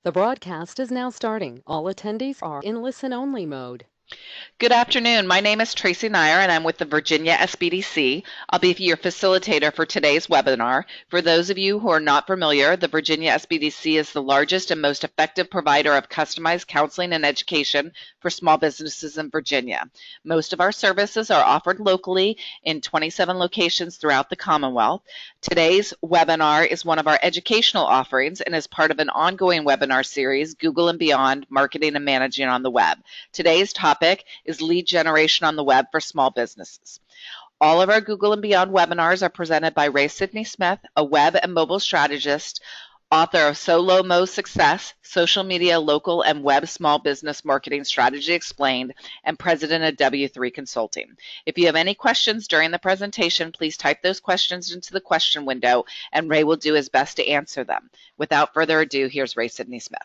The broadcast is now starting. All attendees are in listen-only mode. Good afternoon. My name is Tracy Nyer, and I'm with the Virginia SBDC. I'll be your facilitator for today's webinar. For those of you who are not familiar, the Virginia SBDC is the largest and most effective provider of customized counseling and education for small businesses in Virginia. Most of our services are offered locally in 27 locations throughout the Commonwealth. Today's webinar is one of our educational offerings and is part of an ongoing webinar series, Google and Beyond, Marketing and Managing on the Web. Today's topic is lead generation on the web for small businesses. All of our Google and Beyond webinars are presented by Ray Sidney Smith, a web and mobile strategist, author of Solo Mo Success, Social Media, Local, and Web Small Business Marketing Strategy Explained, and president of W3 Consulting. If you have any questions during the presentation, please type those questions into the question window, and Ray will do his best to answer them. Without further ado, here's Ray Sidney Smith.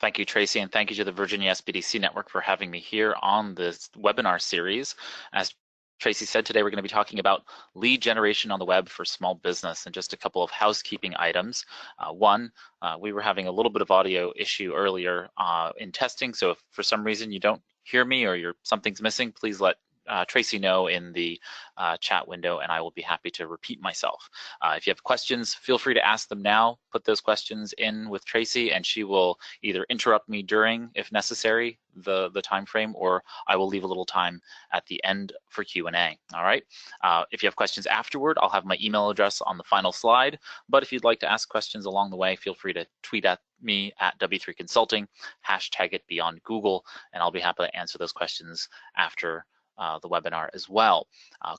Thank you, Tracy, and thank you to the Virginia SBDC Network for having me here on this webinar series. As Tracy said, today we're going to be talking about lead generation on the web for small business and just a couple of housekeeping items. One, we were having a little bit of audio issue earlier in testing, so if for some reason you don't hear me or something's missing, please let Tracy know in the chat window, and I will be happy to repeat myself. If you have questions, feel free to ask them now. Put those questions in with Tracy, and she will either interrupt me during, if necessary, the time frame, or I will leave a little time at the end for Q&A. All right. If you have questions afterward, I'll have my email address on the final slide. But if you'd like to ask questions along the way, feel free to tweet at me at W3 Consulting, hashtag it beyond Google, and I'll be happy to answer those questions after the webinar as well.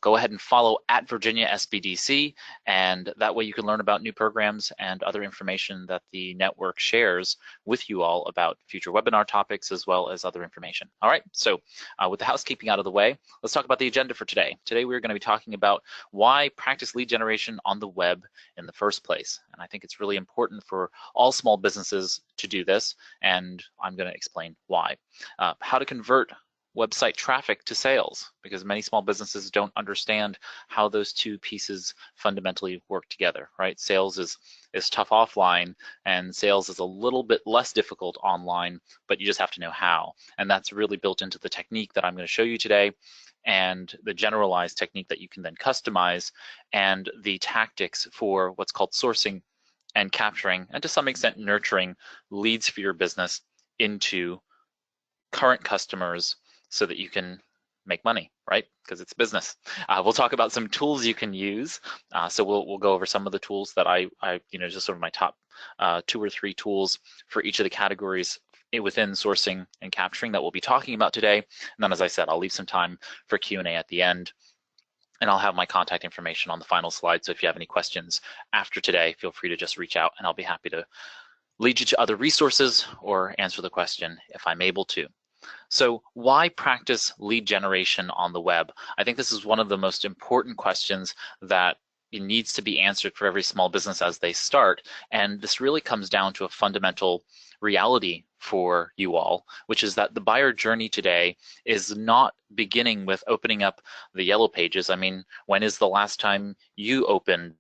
Go ahead and follow at Virginia SBDC, and that way you can learn about new programs and other information that the network shares with you all about future webinar topics as well as other information. All right, so with the housekeeping out of the way, let's talk about the agenda for today. Today we're going to be talking about why practice lead generation on the web in the first place. And I think it's really important for all small businesses to do this, and I'm going to explain why. How to convert website traffic to sales, because many small businesses don't understand how those two pieces fundamentally work together, right? Sales is tough offline, and sales is a little bit less difficult online, but you just have to know how. And that's really built into the technique that I'm going to show you today, and the generalized technique that you can then customize, and the tactics for what's called sourcing and capturing, and to some extent nurturing leads for your business into current customers so that you can make money, right? Because it's business. We'll talk about some tools you can use. So we'll go over some of the tools that I just sort of my top 2 or 3 tools for each of the categories within sourcing and capturing that we'll be talking about today. And then, as I said, I'll leave some time for Q&A at the end. And I'll have my contact information on the final slide. So if you have any questions after today, feel free to just reach out, and I'll be happy to lead you to other resources or answer the question if I'm able to. So why practice lead generation on the web? I think this is one of the most important questions that needs to be answered for every small business as they start. And this really comes down to a fundamental reality for you all, which is that the buyer journey today is not beginning with opening up the yellow pages. I mean, when is the last time you opened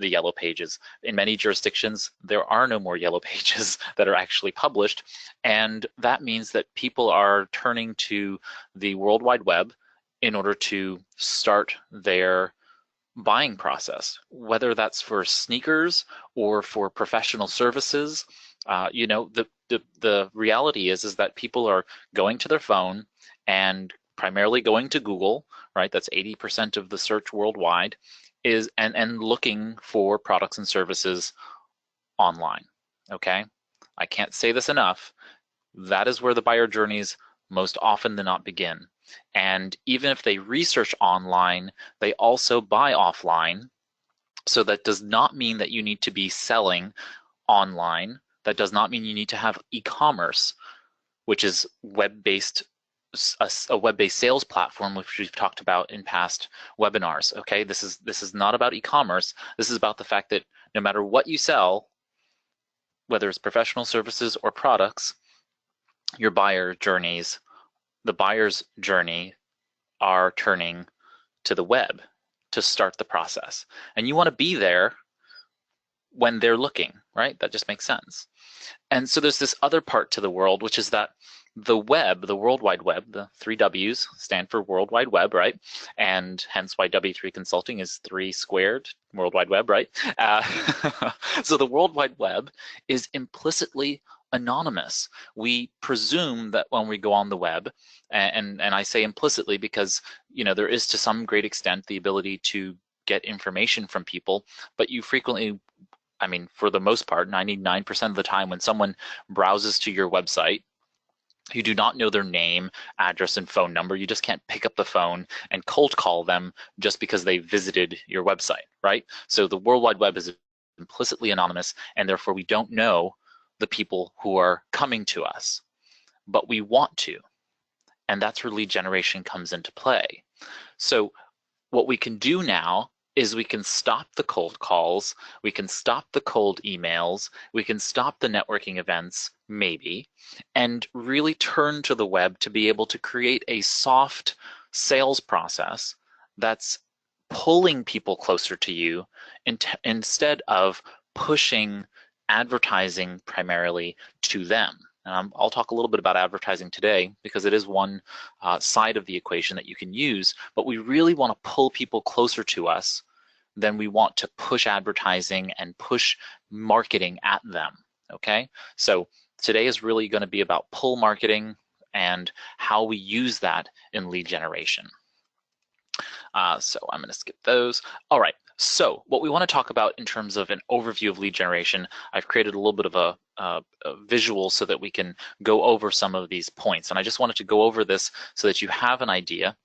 the yellow pages? In many jurisdictions, there are no more yellow pages that are actually published, and that means that people are turning to the World Wide Web in order to start their buying process, whether that's for sneakers or for professional services. The reality is that people are going to their phone and primarily going to Google, right? That's 80% of the search worldwide, and looking for products and services online, okay? I can't say this enough. That is where the buyer journeys most often than not begin. And even if they research online, they also buy offline. So that does not mean that you need to be selling online. That does not mean you need to have e-commerce, which is web-based, a web-based sales platform, which we've talked about in past webinars. Okay, this is not about e-commerce. This is about the fact that no matter what you sell, whether it's professional services or products, your the buyer's journey are turning to the web to start the process. And you want to be there when they're looking, right? That just makes sense. And so there's this other part to the world, which is that the web, the World Wide Web, the 3 W's stand for World Wide Web, right? And hence why W3 Consulting is 3 squared, World Wide Web, right? So the World Wide Web is implicitly anonymous. We presume that when we go on the web, and I say implicitly because, you know, there is to some great extent the ability to get information from people, but you frequently, I mean, for the most part, 99% of the time when someone browses to your website, you do not know their name, address, and phone number. You just can't pick up the phone and cold call them just because they visited your website, right? So the World Wide Web is implicitly anonymous, and therefore we don't know the people who are coming to us, but we want to. And that's where lead generation comes into play. So what we can do now is we can stop the cold calls, we can stop the cold emails, we can stop the networking events, maybe, and really turn to the web to be able to create a soft sales process that's pulling people closer to you instead of pushing advertising primarily to them. And I'll talk a little bit about advertising today because it is one side of the equation that you can use, but we really want to pull people closer to us than we want to push advertising and push marketing at them, okay? So today is really going to be about pull marketing and how we use that in lead generation. So I'm going to skip those. All right, so what we want to talk about in terms of an overview of lead generation, I've created a little bit of a visual so that we can go over some of these points. And I just wanted to go over this so that you have an idea.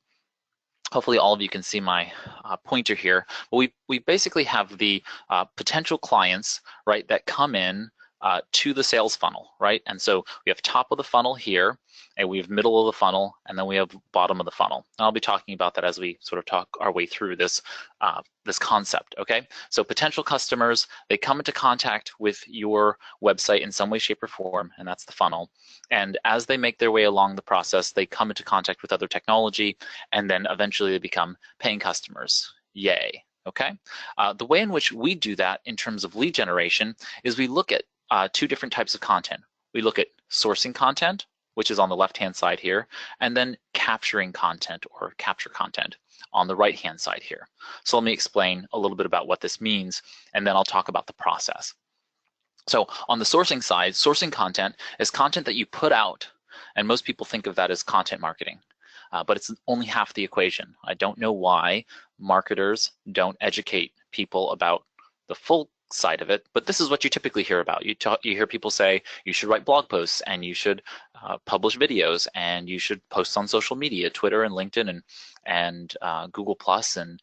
Hopefully all of you can see my pointer here. But we basically have the potential clients, right, that come in to the sales funnel, right? And so we have top of the funnel here, and we have middle of the funnel, and then we have bottom of the funnel. And I'll be talking about that as we sort of talk our way through this this concept, okay? So potential customers, they come into contact with your website in some way, shape, or form, and that's the funnel. And as they make their way along the process, they come into contact with other technology, and then eventually they become paying customers. Yay, okay? The way in which we do that in terms of lead generation is we look at 2 different types of content. We look at sourcing content, which is on the left-hand side here, and then capturing content or capture content on the right-hand side here. So let me explain a little bit about what this means, and then I'll talk about the process. So on the sourcing side, sourcing content is content that you put out, and most people think of that as content marketing, but it's only half the equation. I don't know why marketers don't educate people about the full side of it, but this is what you typically hear about. You hear people say you should write blog posts, and you should publish videos, and you should post on social media, Twitter and LinkedIn and Google Plus and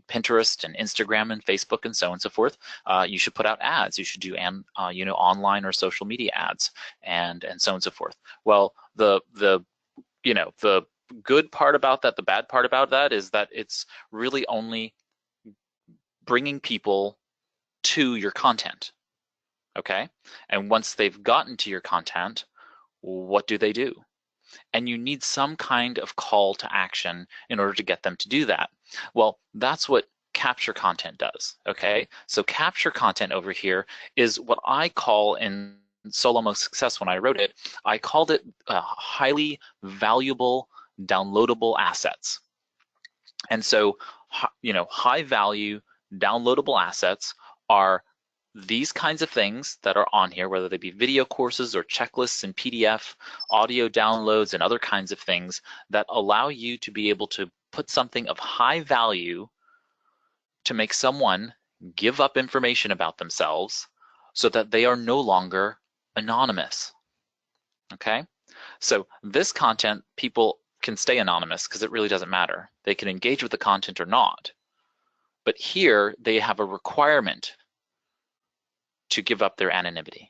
Pinterest and Instagram and Facebook and so on and so forth. You should put out ads. You should do online or social media ads and so on and so forth. Well, the good part about that, the bad part about that is that it's really only bringing people to your content, okay? And once they've gotten to your content, what do they do? And you need some kind of call to action in order to get them to do that. Well, that's what capture content does, okay? So capture content over here is what I call in Solomo Success, when I wrote it, I called it highly valuable downloadable assets. And so, high value downloadable assets are these kinds of things that are on here, whether they be video courses or checklists and PDF, audio downloads, and other kinds of things that allow you to be able to put something of high value to make someone give up information about themselves so that they are no longer anonymous, okay? So this content, people can stay anonymous because it really doesn't matter. They can engage with the content or not. But here they have a requirement to give up their anonymity.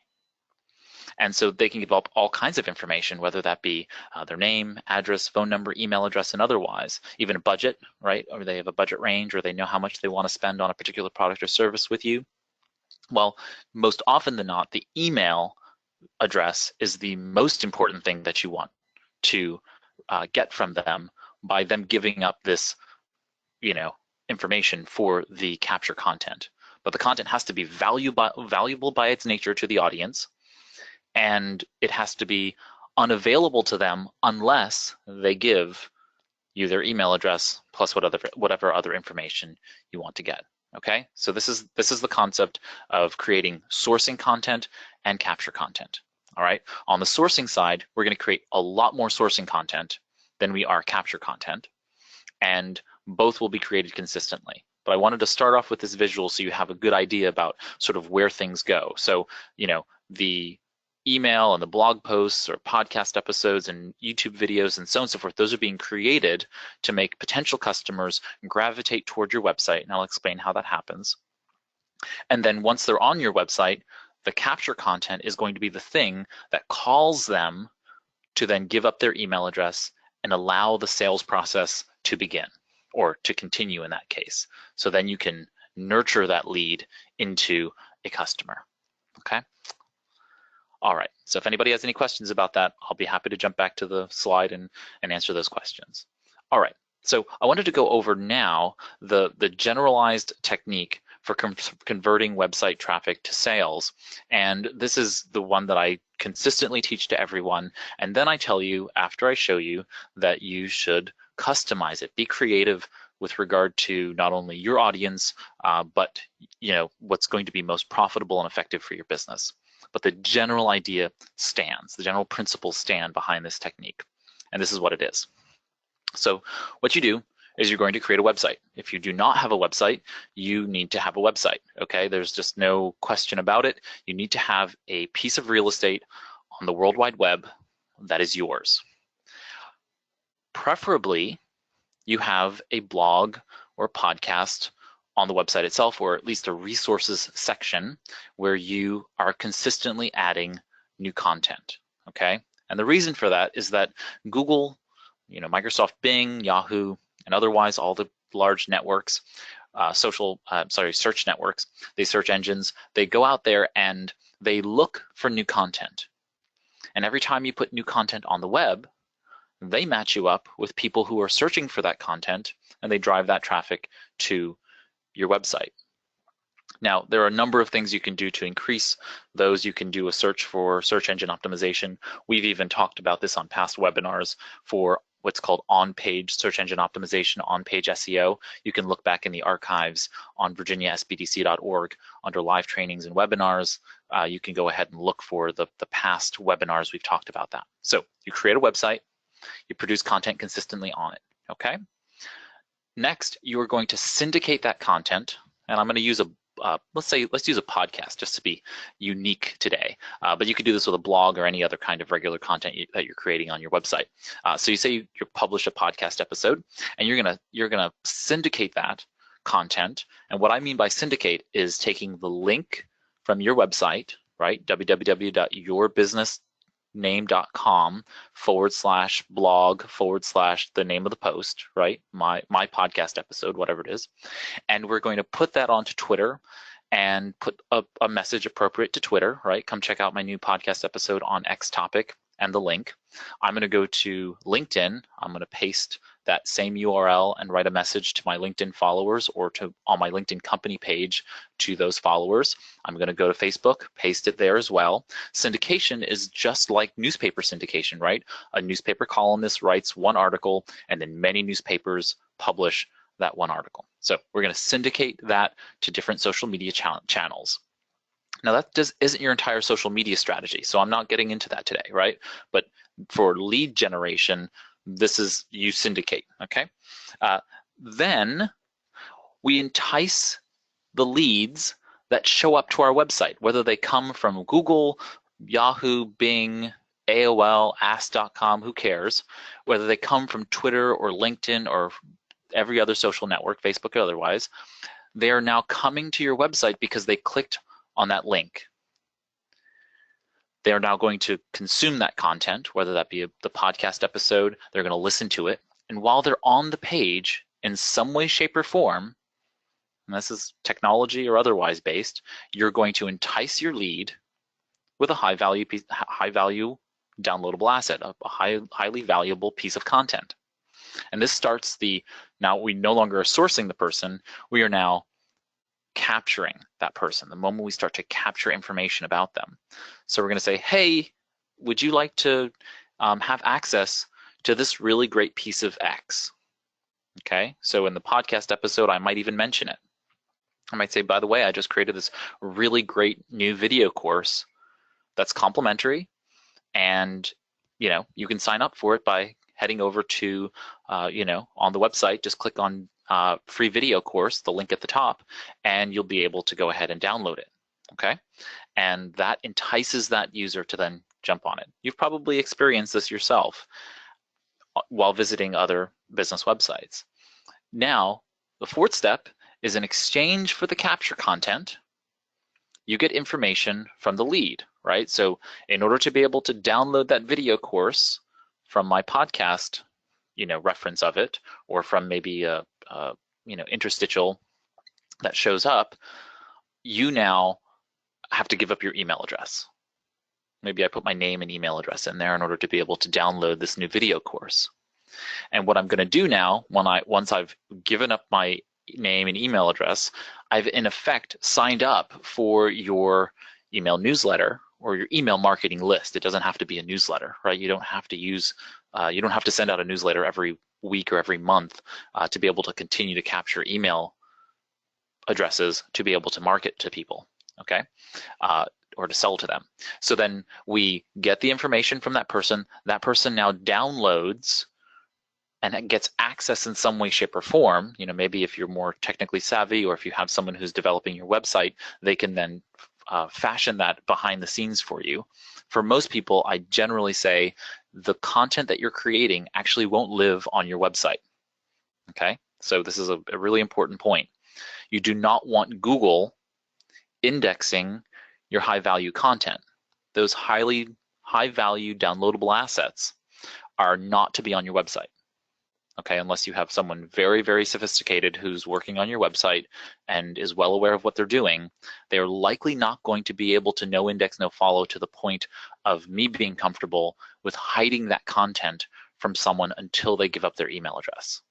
And so they can give up all kinds of information, whether that be their name, address, phone number, email address, and otherwise, even a budget, right? Or they have a budget range, or they know how much they want to spend on a particular product or service with you. Well, most often than not, the email address is the most important thing that you want to get from them by them giving up this, information for the capture content. but the content has to be valuable by its nature to the audience, and it has to be unavailable to them unless they give you their email address plus whatever other information you want to get. Okay, so this is the concept of creating sourcing content and capture content. All right, on the sourcing side, we're going to create a lot more sourcing content than we are capture content, and both will be created consistently. But I wanted to start off with this visual so you have a good idea about sort of where things go. So, the email and the blog posts or podcast episodes and YouTube videos and so on and so forth, those are being created to make potential customers gravitate toward your website, and I'll explain how that happens. And then once they're on your website, the capture content is going to be the thing that calls them to then give up their email address and allow the sales process to begin, or to continue in that case. So then you can nurture that lead into a customer, okay? All right, so if anybody has any questions about that, I'll be happy to jump back to the slide and answer those questions. All right, so I wanted to go over now the generalized technique for converting website traffic to sales. And this is the one that I consistently teach to everyone. And then I tell you, after I show you, that you should customize it. Be creative with regard to not only your audience, but what's going to be most profitable and effective for your business. But the general idea stands, the general principles stand behind this technique. And this is what it is. So what you do is you're going to create a website. If you do not have a website, you need to have a website, okay? There's just no question about it. You need to have a piece of real estate on the World Wide Web that is yours. Preferably, you have a blog or podcast on the website itself, or at least a resources section where you are consistently adding new content, okay? And the reason for that is that Google, Microsoft Bing, Yahoo, and otherwise all the large networks, search networks, search engines, they go out there and they look for new content. And every time you put new content on the web, they match you up with people who are searching for that content, and they drive that traffic to your website. Now, there are a number of things you can do to increase those. You can do a search for search engine optimization. We've even talked about this on past webinars for what's called on-page search engine optimization, on-page SEO. You can look back in the archives on virginiasbdc.org under live trainings and webinars. You can go ahead and look for the past webinars we've talked about that. So you create a website, you produce content consistently on it, okay? Next, you are going to syndicate that content, and I'm going to use let's use a podcast just to be unique today. But you could do this with a blog or any other kind of regular content that you're creating on your website. So you say you publish a podcast episode, and you're gonna syndicate that content. And what I mean by syndicate is taking the link from your website, right? www.yourbusinessname.com/blog/ the name of the post, right? My podcast episode, whatever it is. And we're going to put that onto Twitter and put a message appropriate to Twitter, right? Come check out my new podcast episode on X topic and the link. I'm going to go to LinkedIn. I'm going to paste that same URL and write a message to my LinkedIn followers or on my LinkedIn company page to those followers. I'm going to go to Facebook, paste it there as well. Syndication is just like newspaper syndication, right? A newspaper columnist writes one article and then many newspapers publish that one article. So we're going to syndicate that to different social media channels. Now that isn't your entire social media strategy, so I'm not getting into that today, right? But for lead generation, this is you syndicate, okay? Then we entice the leads that show up to our website, whether they come from Google, Yahoo, Bing, AOL, Ask.com, who cares? Whether they come from Twitter or LinkedIn or every other social network, Facebook or otherwise, they are now coming to your website because they clicked on that link. They are now going to consume that content, whether that be the podcast episode, they're going to listen to it. And while they're on the page in some way, shape, or form, and this is technology or otherwise based, you're going to entice your lead with a high value downloadable asset, a highly valuable piece of content. And this starts now we no longer are sourcing the person, we are now capturing that person, the moment we start to capture information about them. So we're going to say, hey, would you like to have access to this really great piece of X? Okay, so in the podcast episode, I might even mention it. I might say, by the way, I just created this really great new video course that's complimentary, and you can sign up for it by heading over to on the website. Just click on free video course, the link at the top, and you'll be able to go ahead and download it. Okay, and that entices that user to then jump on it. You've probably experienced this yourself while visiting other business websites. Now, the fourth step is in exchange for the capture content, you get information from the lead, right? So in order to be able to download that video course from my podcast, reference of it, or from maybe a interstitial that shows up, you now have to give up your email address. Maybe I put my name and email address in there in order to be able to download this new video course. And what I'm going to do now, once I've given up my name and email address, I've in effect signed up for your email newsletter or your email marketing list. It doesn't have to be a newsletter, right? You don't have to send out a newsletter every week or every month to be able to continue to capture email addresses to be able to market to people, okay? Or to sell to them. So then we get the information from that person. That person now downloads and it gets access in some way, shape, or form. Maybe if you're more technically savvy, or if you have someone who's developing your website, they can then fashion that behind the scenes for you. For most people, I generally say the content that you're creating actually won't live on your website. Okay, so this is a really important point. You do not want Google indexing your high-value content. Those high-value downloadable assets are not to be on your website. Okay, unless you have someone very, very sophisticated who's working on your website and is well aware of what they're doing, they're likely not going to be able to no index, no follow to the point of me being comfortable with hiding that content from someone until they give up their email address.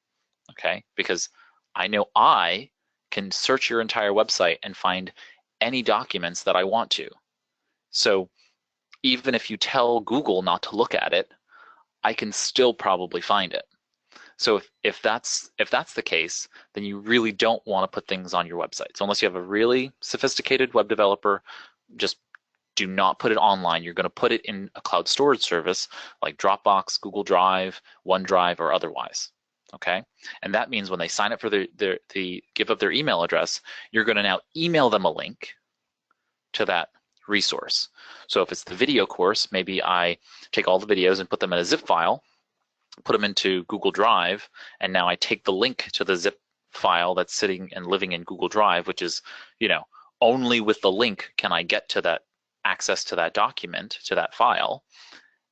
Okay, because I know I can search your entire website and find any documents that I want to. So even if you tell Google not to look at it, I can still probably find it. So if that's the case, then you really don't want to put things on your website. So unless you have a really sophisticated web developer, just do not put it online. You're going to put it in a cloud storage service like Dropbox, Google Drive, OneDrive, or otherwise. Okay, and that means when they sign up for the give up their email address, you're going to now email them a link to that resource. So if it's the video course, maybe I take all the videos and put them in a zip file, put them into Google Drive, and now I take the link to the zip file that's sitting and living in Google Drive, which is, only with the link can I get to that access to that document, to that file,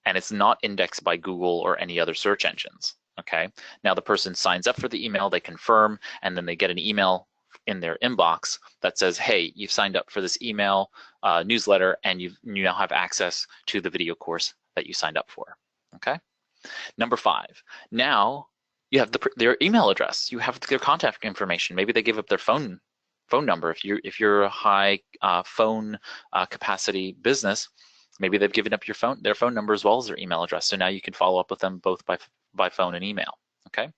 and it's not indexed by Google or any other search engines. Okay, now the person signs up for the email, they confirm, and then they get an email in their inbox that says, hey, you've signed up for this email newsletter, and you now have access to the video course that you signed up for. Okay. Number 5, now you have their email address, you have their contact information. Maybe they give up their phone number. If you're a high phone capacity business, maybe they've given up their phone number as well as their email address. So now you can follow up with them both by phone and email. Okay,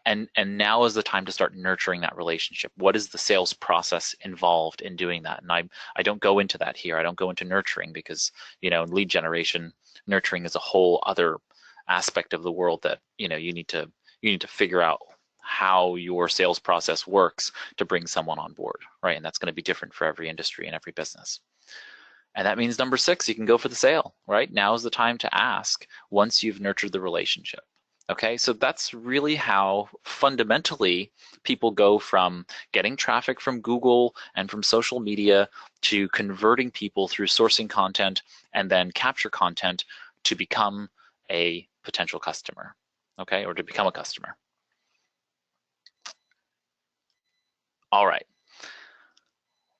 and now is the time to start nurturing that relationship. What is the sales process involved in doing that? And I don't go into that here. I don't go into nurturing because in lead generation, nurturing is a whole other aspect of the world that you need to figure out how your sales process works to bring someone on board, right? And that's going to be different for every industry and every business. And that means number 6, you can go for the sale, right? Now is the time to ask once you've nurtured the relationship. Okay, so that's really how fundamentally people go from getting traffic from Google and from social media to converting people through sourcing content and then capture content to become a potential customer, okay, or to become a customer. All right.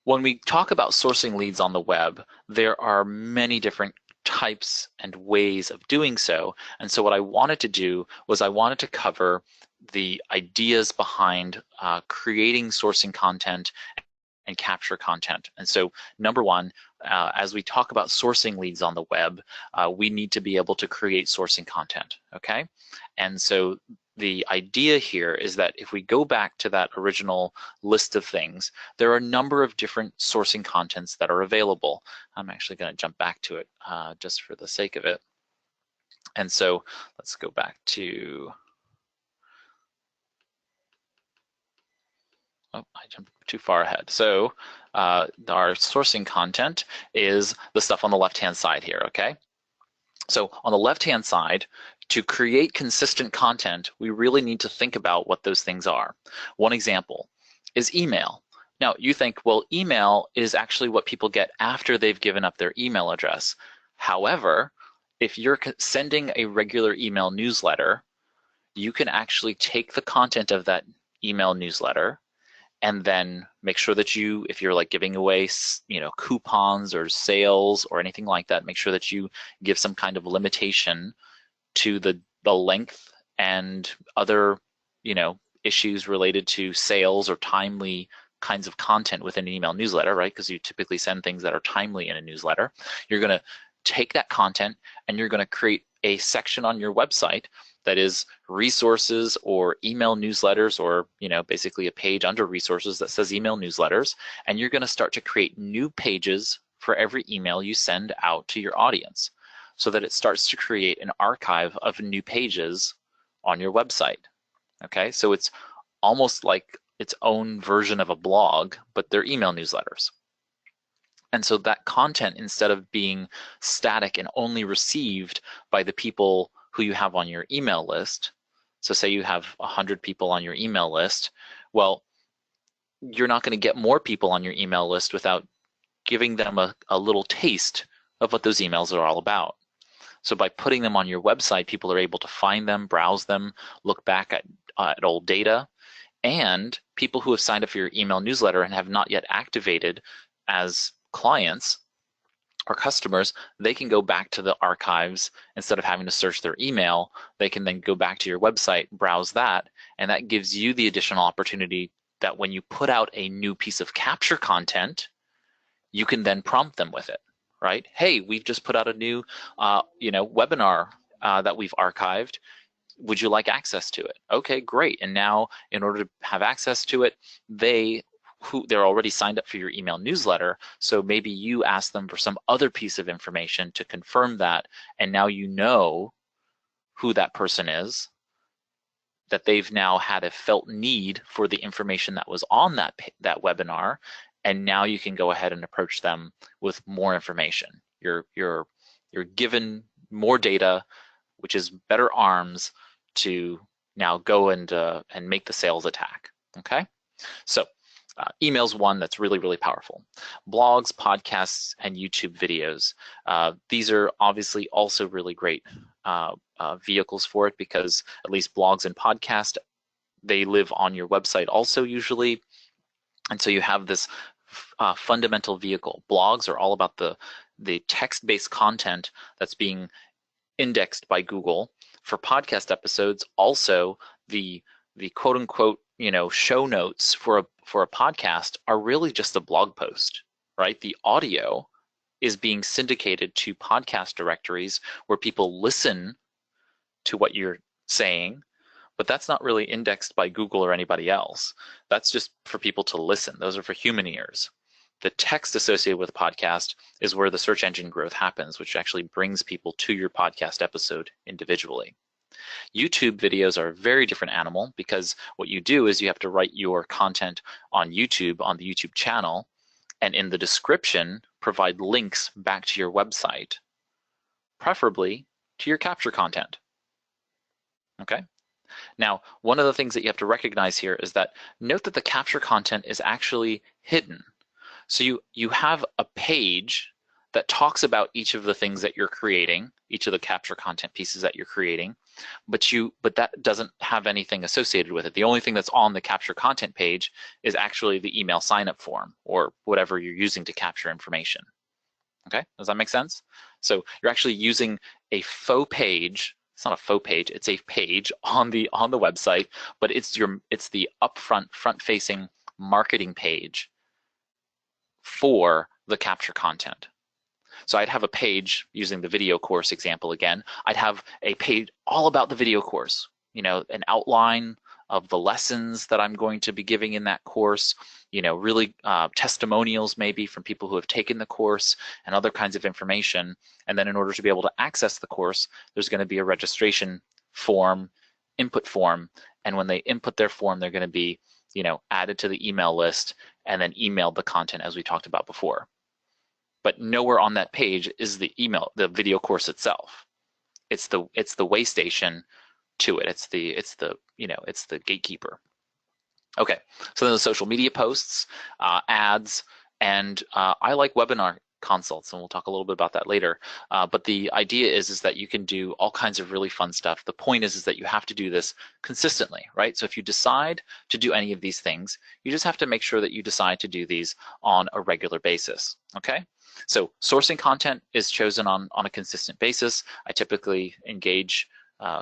When we talk about sourcing leads on the web, there are many different types and ways of doing so. And so what I wanted to do was I wanted to cover the ideas behind creating sourcing content and capture content. And so number one, as we talk about sourcing leads on the web, we need to be able to create sourcing content, okay? And so the idea here is that if we go back to that original list of things, there are a number of different sourcing contents that are available. I'm actually going to jump back to it just for the sake of it. And so let's go back to, oh, I jumped too far ahead. So our sourcing content is the stuff on the left-hand side here, okay? So on the left-hand side, to create consistent content, we really need to think about what those things are. One example is email. Now you think, well, email is actually what people get after they've given up their email address. However, if you're sending a regular email newsletter, you can actually take the content of that email newsletter and then make sure that you, if you're like giving away, coupons or sales or anything like that, make sure that you give some kind of limitation to the length and other, issues related to sales or timely kinds of content within an email newsletter, right? Because you typically send things that are timely in a newsletter. You're going to take that content and you're going to create a section on your website that is resources or email newsletters, or basically a page under resources that says email newsletters, and you're going to start to create new pages for every email you send out to your audience, so that it starts to create an archive of new pages on your website. Okay, so it's almost like its own version of a blog, but they're email newsletters. And so that content, instead of being static and only received by the people who you have on your email list, so say you have 100 people on your email list, well, you're not going to get more people on your email list without giving them a little taste of what those emails are all about. So by putting them on your website, people are able to find them, browse them, look back at old data, and people who have signed up for your email newsletter and have not yet activated as clients or customers, they can go back to the archives. Instead of having to search their email, they can then go back to your website, browse that, and that gives you the additional opportunity that when you put out a new piece of capture content, you can then prompt them with it, right? Hey, we've just put out a new webinar that we've archived. Would you like access to it? Okay, great. And now in order to have access to it, they're already signed up for your email newsletter, so maybe you ask them for some other piece of information to confirm that, and now you know who that person is, that they've now had a felt need for the information that was on that webinar, and now you can go ahead and approach them with more information. You're given more data, which is better arms to now go and make the sales attack. Okay, so email's one that's really, really powerful. Blogs, podcasts, and YouTube videos. These are obviously also really great vehicles for it, because at least blogs and podcasts, they live on your website also usually. And so you have this fundamental vehicle. Blogs are all about the text-based content that's being indexed by Google. For podcast episodes, also the quote-unquote show notes for a podcast are really just a blog post, right? The audio is being syndicated to podcast directories where people listen to what you're saying, but that's not really indexed by Google or anybody else. That's just for people to listen. Those are for human ears. The text associated with a podcast is where the search engine growth happens, which actually brings people to your podcast episode individually. YouTube videos are a very different animal, because what you do is you have to write your content on YouTube, on the YouTube channel, and in the description provide links back to your website, preferably to your capture content. Okay? Now, one of the things that you have to recognize here is that note that the capture content is actually hidden. So you have a page that talks about each of the things that you're creating, each of the capture content pieces that you're creating, but that doesn't have anything associated with it. The only thing that's on the capture content page is actually the email sign-up form or whatever you're using to capture information. Okay, does that make sense? So you're actually using a faux page. It's not a faux page, it's a page on the website, but it's the upfront, front-facing marketing page for the capture content. So I'd have a page, using the video course example again, I'd have a page all about the video course, an outline of the lessons that I'm going to be giving in that course, really testimonials maybe from people who have taken the course and other kinds of information. And then in order to be able to access the course, there's going to be a registration form, input form, and when they input their form, they're going to be added to the email list and then emailed the content as we talked about before. But nowhere on that page is the video course itself. It's the way station to it. It's the gatekeeper. Okay, so then the social media posts, ads, and I like webinar consults, and we'll talk a little bit about that later. But the idea is that you can do all kinds of really fun stuff. The point is that you have to do this consistently, right? So if you decide to do any of these things, you just have to make sure that you decide to do these on a regular basis, okay? So sourcing content is chosen on a consistent basis. I typically engage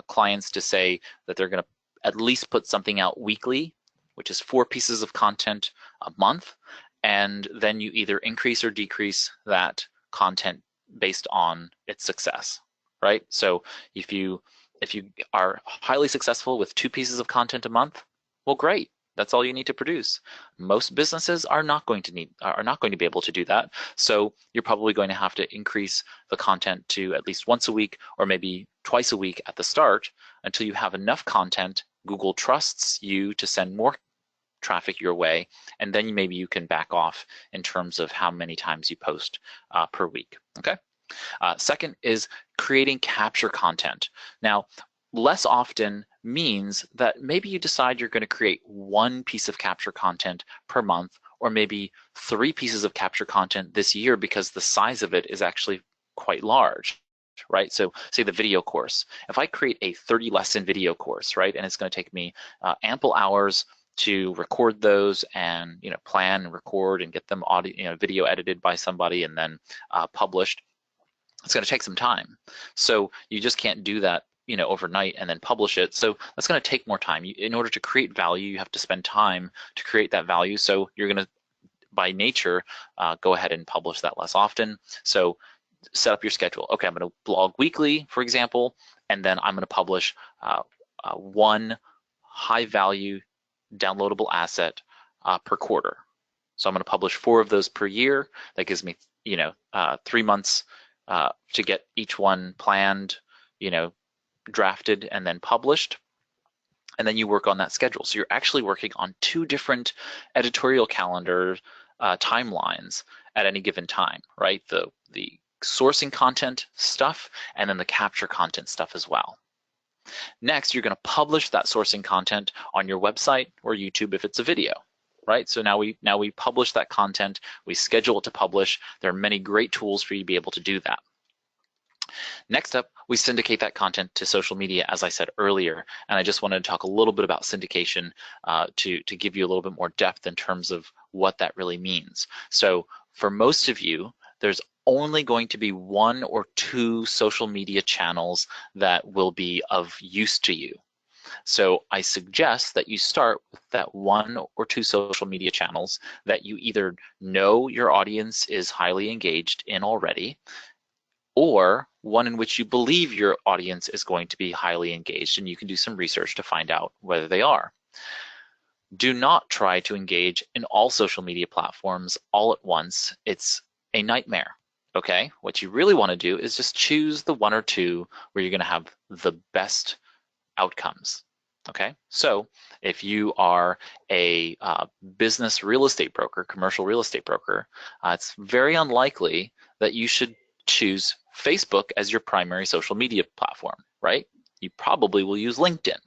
clients to say that they're going to at least put something out weekly, which is 4 pieces of content a month, and then you either increase or decrease that content based on its success, right? So if you are highly successful with 2 pieces of content a month, well, great. That's all you need to produce. Most businesses are not going to be able to do that. So you're probably going to have to increase the content to at least once a week or maybe twice a week at the start until you have enough content. Google trusts you to send more traffic your way, and then maybe you can back off in terms of how many times you post per week. Okay. Second is creating capture content. Now, less often means that maybe you decide you're going to create 1 piece of capture content per month, or maybe 3 pieces of capture content this year because the size of it is actually quite large, right? So say the video course. If I create a 30-lesson video course, right, and it's going to take me ample hours to record those and plan and record and get them audio, video edited by somebody and then published, it's going to take some time. So you just can't do that overnight and then publish it. So that's going to take more time. In order to create value, you have to spend time to create that value. So you're going to, by nature, go ahead and publish that less often. So set up your schedule. Okay, I'm going to blog weekly, for example, and then I'm going to publish 1 high-value downloadable asset per quarter. So I'm going to publish 4 of those per year. That gives me 3 months to get each one planned, drafted and then published, and then you work on that schedule. So you're actually working on 2 different editorial calendar timelines at any given time, right? The sourcing content stuff and then the capture content stuff as well. Next, you're going to publish that sourcing content on your website or YouTube if it's a video, right? So now we publish that content, we schedule it to publish. There are many great tools for you to be able to do that. Next up, we syndicate that content to social media, as I said earlier, and I just wanted to talk a little bit about syndication to give you a little bit more depth in terms of what that really means. So for most of you, there's only going to be 1 or 2 social media channels that will be of use to you. So I suggest that you start with that 1 or 2 social media channels that you either know your audience is highly engaged in already, or one in which you believe your audience is going to be highly engaged, and you can do some research to find out whether they are. Do not try to engage in all social media platforms all at once. It's a nightmare, okay? What you really want to do is just choose the 1 or 2 where you're going to have the best outcomes, okay? So if you are a business real estate broker, commercial real estate broker, it's very unlikely that you should choose Facebook as your primary social media platform, right? You probably will use LinkedIn.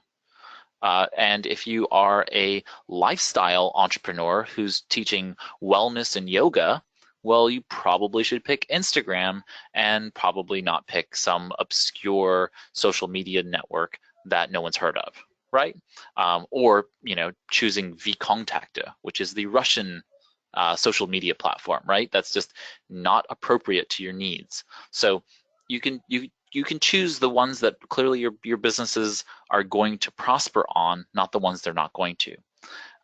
And if you are a lifestyle entrepreneur who's teaching wellness and yoga, well, you probably should pick Instagram and probably not pick some obscure social media network that no one's heard of, right? Or choosing VKontakte, which is the Russian social media platform, right? That's just not appropriate to your needs. So you can choose the ones that clearly your businesses are going to prosper on, not the ones they're not going to.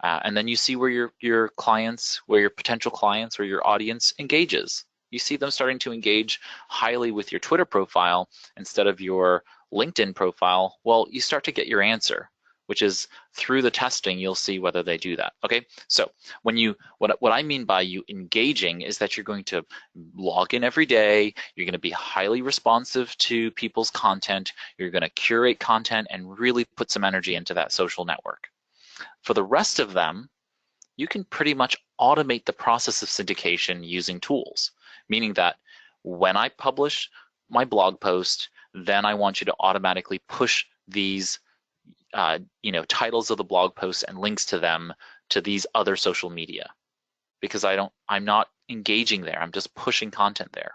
And then you see where your clients, where your potential clients or your audience engages. You see them starting to engage highly with your Twitter profile instead of your LinkedIn profile. Well, you start to get your answer, which is through the testing, you'll see whether they do that. Okay, so what I mean by you engaging is that you're going to log in every day, you're going to be highly responsive to people's content, you're going to curate content and really put some energy into that social network. For the rest of them, you can pretty much automate the process of syndication using tools, meaning that when I publish my blog post, then I want you to automatically push these titles of the blog posts and links to them to these other social media, because I'm not engaging there, I'm just pushing content there.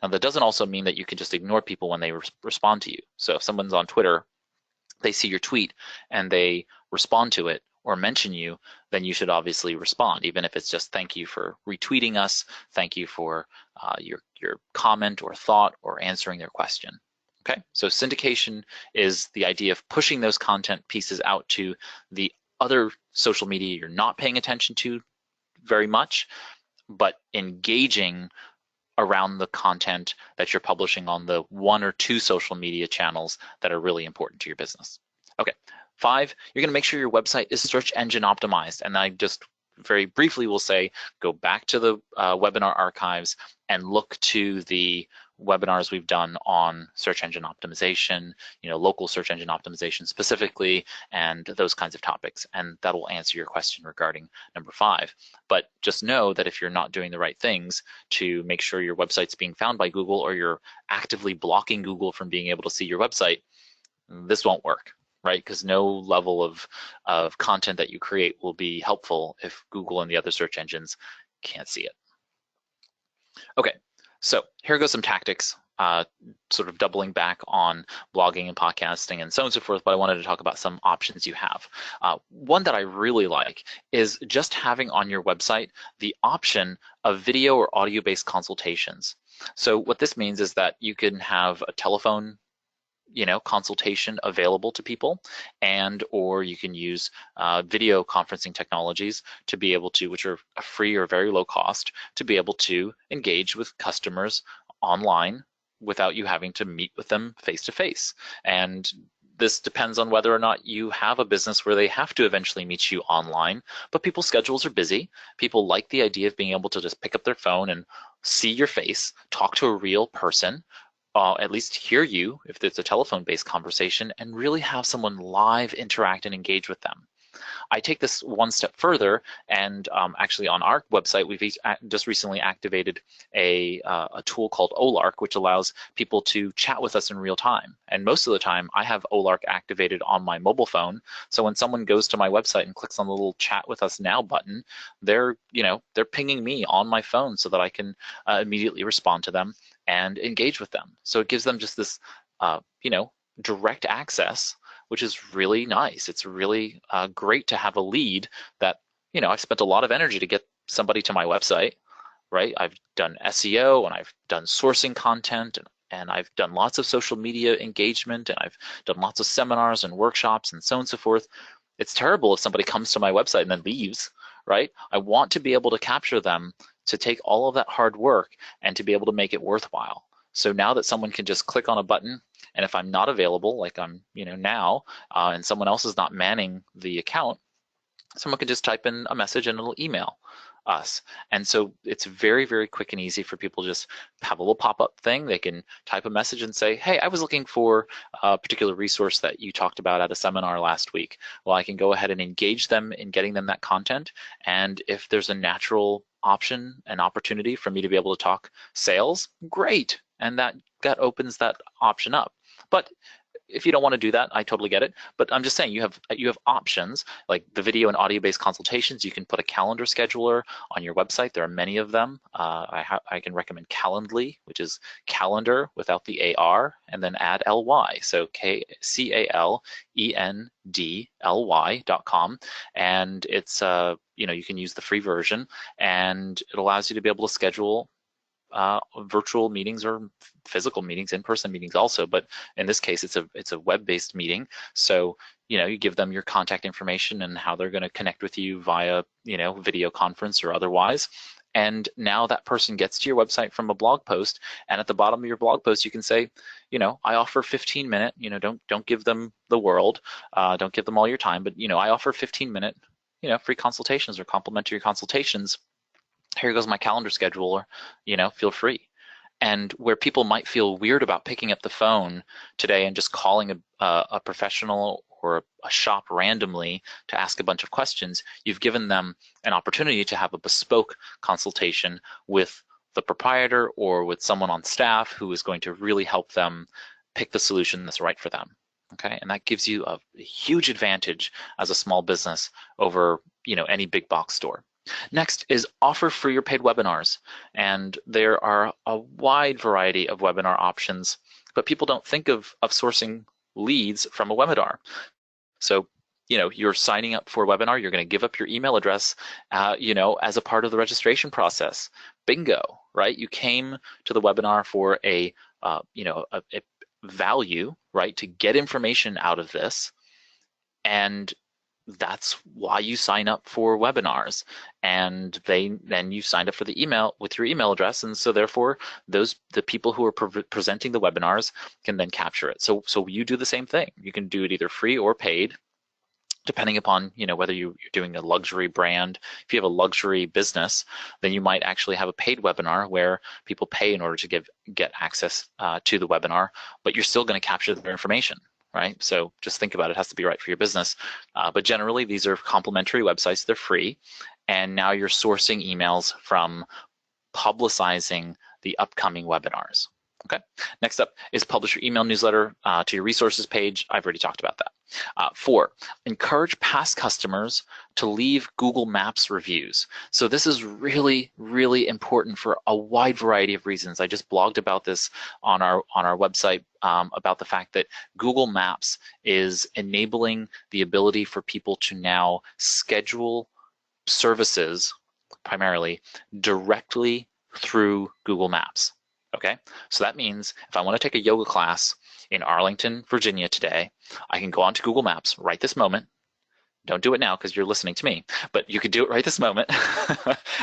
Now that doesn't also mean that you can just ignore people when they respond to you. So if someone's on Twitter, they see your tweet and they respond to it or mention you, then you should obviously respond, even if it's just thank you for retweeting us, thank you for your comment or thought or answering their question. Okay, so syndication is the idea of pushing those content pieces out to the other social media you're not paying attention to very much, but engaging around the content that you're publishing on the 1 or 2 social media channels that are really important to your business. Okay, 5, you're going to make sure your website is search engine optimized. And I just very briefly will say, go back to the webinar archives and look to the webinars we've done on search engine optimization, local search engine optimization specifically, and those kinds of topics. And that will answer your question regarding number 5. But just know that if you're not doing the right things to make sure your website's being found by Google, or you're actively blocking Google from being able to see your website, this won't work, right? Because no level of content that you create will be helpful if Google and the other search engines can't see it. Okay, so here goes some tactics, sort of doubling back on blogging and podcasting and so on and so forth, but I wanted to talk about some options you have. One that I really like is just having on your website the option of video or audio-based consultations. So what this means is that you can have a telephone consultation available to people, and or you can use video conferencing technologies to be able to, which are free or very low cost, to be able to engage with customers online without you having to meet with them face to face. And this depends on whether or not you have a business where they have to eventually meet you online, but people's schedules are busy. People like the idea of being able to just pick up their phone and see your face, talk to a real person, at least hear you if it's a telephone-based conversation, and really have someone live interact and engage with them. I take this one step further, and actually on our website, we've just recently activated a tool called Olark, which allows people to chat with us in real time. And most of the time, I have Olark activated on my mobile phone. So when someone goes to my website and clicks on the little Chat with Us Now button, they're pinging me on my phone so that I can immediately respond to them and engage with them. So it gives them just this, direct access, which is really nice. It's really great to have a lead that, I've spent a lot of energy to get somebody to my website, right? I've done SEO and I've done sourcing content and I've done lots of social media engagement and I've done lots of seminars and workshops and so on and so forth. It's terrible if somebody comes to my website and then leaves, right? I want to be able to capture them, to take all of that hard work and to be able to make it worthwhile. So now that someone can just click on a button, and if I'm not available, like I'm now, and someone else is not manning the account, someone can just type in a message and it'll email us. And so it's very, very quick and easy for people to just have a little pop-up thing. They can type a message and say, hey, I was looking for a particular resource that you talked about at a seminar last week. Well, I can go ahead and engage them in getting them that content. And if there's a natural option and opportunity for me to be able to talk sales, great. And that opens that option up. But if you don't want to do that, I totally get it. But I'm just saying you have options like the video and audio-based consultations. You can put a calendar scheduler on your website. There are many of them. I can recommend Calendly, which is calendar without the AR and then add LY. So calendly.com. And it's you can use the free version, and it allows you to be able to schedule virtual meetings or physical meetings, in-person meetings also, but in this case, it's a web-based meeting. So, you give them your contact information and how they're going to connect with you via, video conference or otherwise. And now that person gets to your website from a blog post, and at the bottom of your blog post, you can say, I offer 15-minute, don't give them the world, don't give them all your time, but, I offer 15-minute, free consultations or complimentary consultations. Here goes my calendar schedule, or, feel free. And where people might feel weird about picking up the phone today and just calling a professional or a shop randomly to ask a bunch of questions, you've given them an opportunity to have a bespoke consultation with the proprietor or with someone on staff who is going to really help them pick the solution that's right for them. Okay, and that gives you a huge advantage as a small business over, any big box store. Next is offer free or paid webinars. And there are a wide variety of webinar options, but people don't think of sourcing leads from a webinar. So, you're signing up for a webinar, you're going to give up your email address, as a part of the registration process. Bingo, right? You came to the webinar for a value, right, to get information out of this. And that's why you sign up for webinars, and then you signed up for the email with your email address, and so therefore the people who are presenting the webinars can then capture it. So you do the same thing. You can do it either free or paid, depending upon whether you're doing a luxury brand. If you have a luxury business, then you might actually have a paid webinar where people pay in order to get access to the webinar, but you're still going to capture their information. Right? So just think about it. It has to be right for your business. But generally, these are complimentary websites. They're free. And now you're sourcing emails from publicizing the upcoming webinars. Okay. Next up is publish your email newsletter to your resources page. I've already talked about that. 4, encourage past customers to leave Google Maps reviews. So this is really, really important for a wide variety of reasons. I just blogged about this on our website about the fact that Google Maps is enabling the ability for people to now schedule services primarily directly through Google Maps. Okay, so that means if I want to take a yoga class in Arlington, Virginia today, I can go onto Google Maps right this moment. Don't do it now because you're listening to me, but you could do it right this moment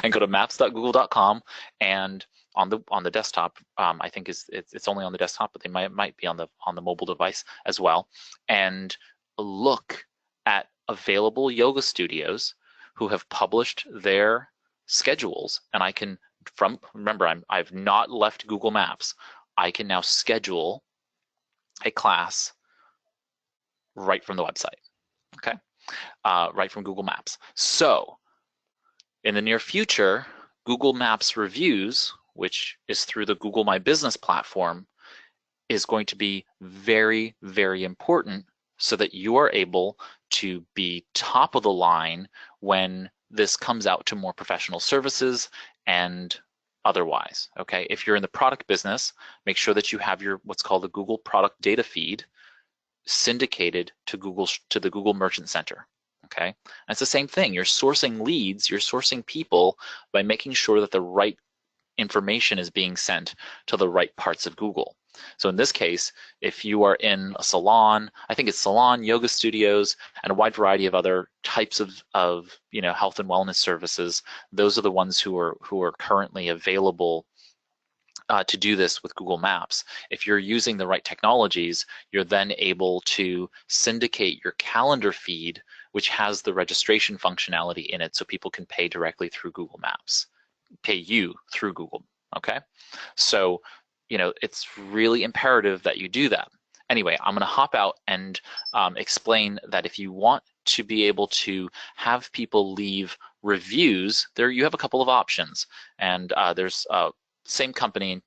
and go to maps.google.com, and on the desktop, I think it's only on the desktop, but they might be on the mobile device as well, and look at available yoga studios who have published their schedules, and I can remember, I've not left Google Maps. I can now schedule a class right from the website, okay? Right from Google Maps. So in the near future, Google Maps reviews, which is through the Google My Business platform, is going to be very, very important so that you are able to be top of the line when this comes out to more professional services and otherwise, okay? If you're in the product business, make sure that you have your what's called the Google Product Data Feed syndicated to the Google Merchant Center, okay? And it's the same thing. You're sourcing leads, you're sourcing people by making sure that the right information is being sent to the right parts of Google. So in this case, if you are in a salon, I think it's salon, yoga studios, and a wide variety of other types of health and wellness services, those are the ones who are currently available to do this with Google Maps. If you're using the right technologies, you're then able to syndicate your calendar feed, which has the registration functionality in it, so people can pay directly through Google Maps, pay you through Google, okay? So, it's really imperative that you do that. Anyway, I'm gonna hop out and explain that if you want to be able to have people leave reviews, you have a couple of options. And there's same company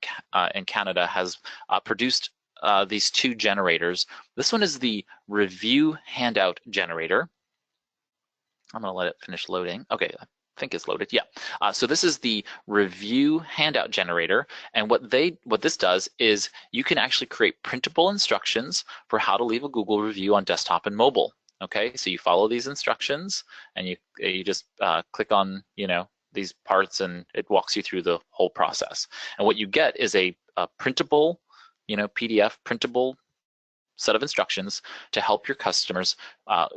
in Canada has produced these 2 generators. This one is the review handout generator. I'm gonna let it finish loading. Okay, I think it's loaded, yeah. So this is the review handout generator, and what this does is you can actually create printable instructions for how to leave a Google review on desktop and mobile. Okay, so you follow these instructions, and you just click on these parts, and it walks you through the whole process. And what you get is a printable, PDF printable set of instructions to help your customers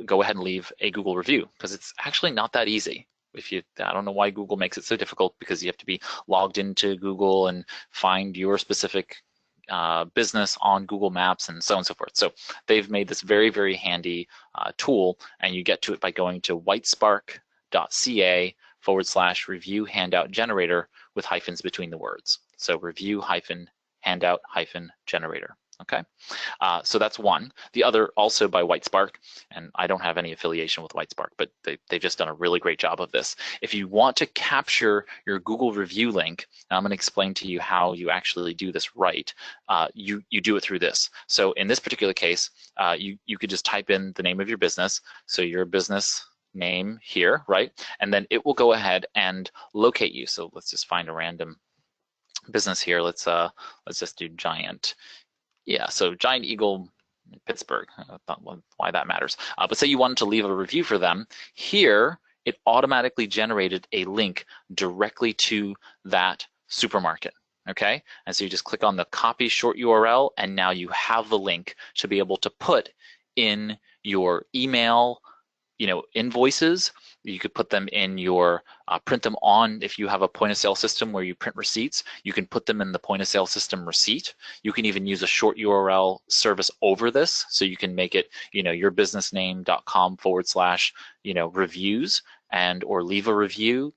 go ahead and leave a Google review, because it's actually not that easy. I don't know why Google makes it so difficult, because you have to be logged into Google and find your specific business on Google Maps and so on and so forth. So they've made this very, very handy tool, and you get to it by going to whitespark.ca/review handout generator with hyphens between the words. So review handout generator. Okay, so that's one. The other, also by WhiteSpark, and I don't have any affiliation with WhiteSpark, but they've just done a really great job of this. If you want to capture your Google review link, and I'm going to explain to you how you actually do this right, you do it through this. So in this particular case, you could just type in the name of your business, so your business name here, right? And then it will go ahead and locate you. So let's just find a random business here. Let's just do Giant. Yeah, so Giant Eagle Pittsburgh. I thought why that matters. But say you wanted to leave a review for them. Here, it automatically generated a link directly to that supermarket. Okay, and so you just click on the copy short URL, and now you have the link to be able to put in your email, invoices. You could put them in your, print them on, if you have a point of sale system where you print receipts, you can put them in the point of sale system receipt. You can even use a short URL service over this. So you can make it, yourbusinessname.com/reviews or leave a review,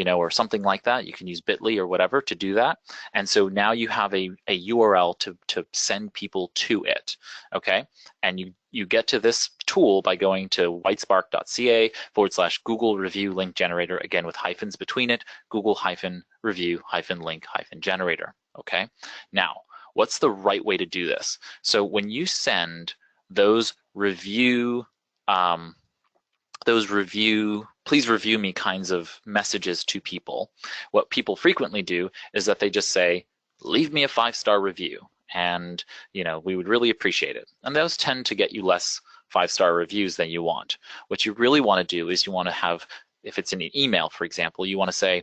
or something like that. You can use Bitly or whatever to do that. And so now you have a URL to send people to it, okay? And you get to this tool by going to whitespark.ca/Google review link generator, again with hyphens between it, Google-review-link-generator, okay? Now, what's the right way to do this? So when you send those please review me kinds of messages to people, what people frequently do is that they just say, leave me a 5-star review, and we would really appreciate it. And those tend to get you less 5-star reviews than you want. What you really want to do is you want to have, if it's in an email, for example, you want to say,